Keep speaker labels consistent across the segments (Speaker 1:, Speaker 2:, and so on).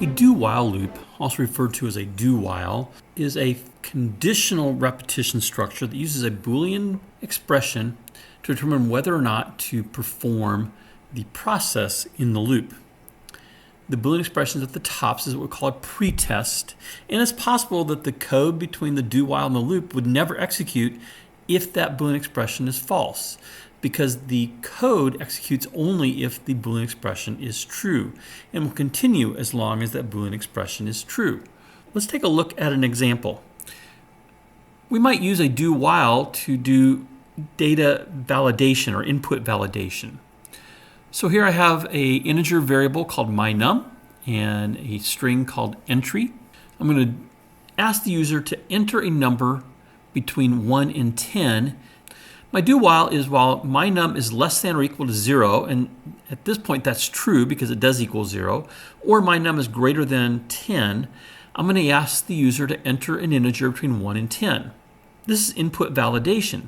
Speaker 1: A do-while loop, also referred to as a do-while, is a conditional repetition structure that uses a Boolean expression to determine whether or not to perform the process in the loop. The Boolean expression at the top is what we call a pretest, and it's possible that the code between the do-while and the loop would never execute if that Boolean expression is false, because the code executes only if the Boolean expression is true and will continue as long as that Boolean expression is true. Let's take a look at an example. We might use a do-while to do data validation or input validation. So here I have an integer variable called mynum and a string called entry. I'm going to ask the user to enter a number between 1 and 10. My do-while is while mynum is less than or equal to 0, and at this point that's true because it does equal 0, or mynum is greater than 10, I'm going to ask the user to enter an integer between 1 and 10. This is input validation.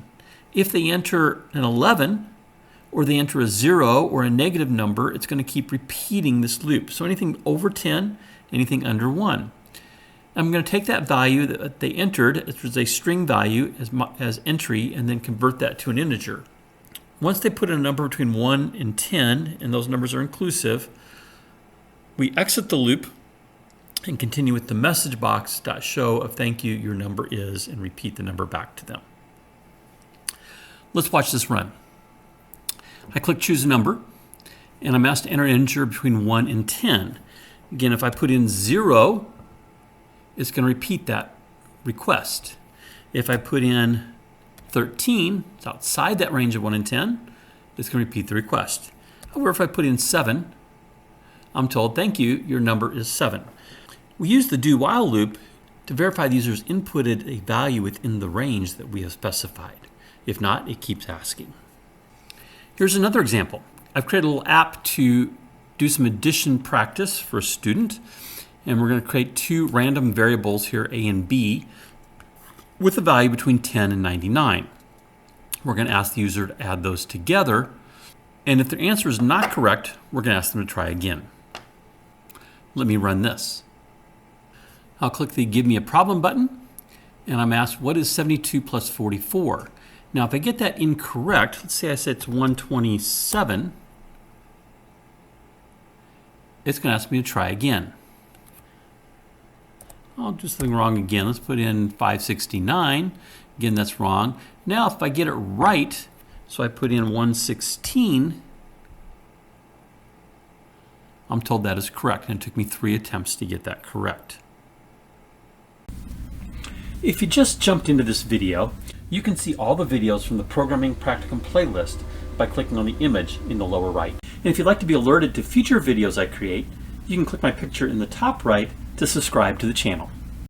Speaker 1: If they enter an 11, or they enter a 0 or a negative number, it's going to keep repeating this loop. So anything over 10, anything under 1. I'm going to take that value that they entered, which was a string value, as entry, and then convert that to an integer. Once they put in a number between 1 and 10, and those numbers are inclusive, we exit the loop and continue with the message box.show of thank you, your number is, and repeat the number back to them. Let's watch this run. I click choose a number, and I'm asked to enter an integer between 1 and 10. Again, if I put in 0, it's going to repeat that request. If I put in 13, it's outside that range of 1 and 10, it's going to repeat the request. However, if I put in 7, I'm told, thank you, your number is 7. We use the do-while loop to verify the user's inputted a value within the range that we have specified. If not, it keeps asking. Here's another example. I've created a little app to do some addition practice for a student. And we're going to create two random variables here, A and B, with a value between 10 and 99. We're going to ask the user to add those together. And if their answer is not correct, we're going to ask them to try again. Let me run this. I'll click the Give Me a Problem button, and I'm asked, what is 72 plus 44? Now, if I get that incorrect, let's say I said it's 127, it's going to ask me to try again. I'll do something wrong again. Let's put in 569. Again, that's wrong. Now, if I get it right, so I put in 116, I'm told that is correct. And it took me 3 attempts to get that correct. If you just jumped into this video, you can see all the videos from the Programming Practicum playlist by clicking on the image in the lower right. And if you'd like to be alerted to future videos I create, you can click my picture in the top right to subscribe to the channel.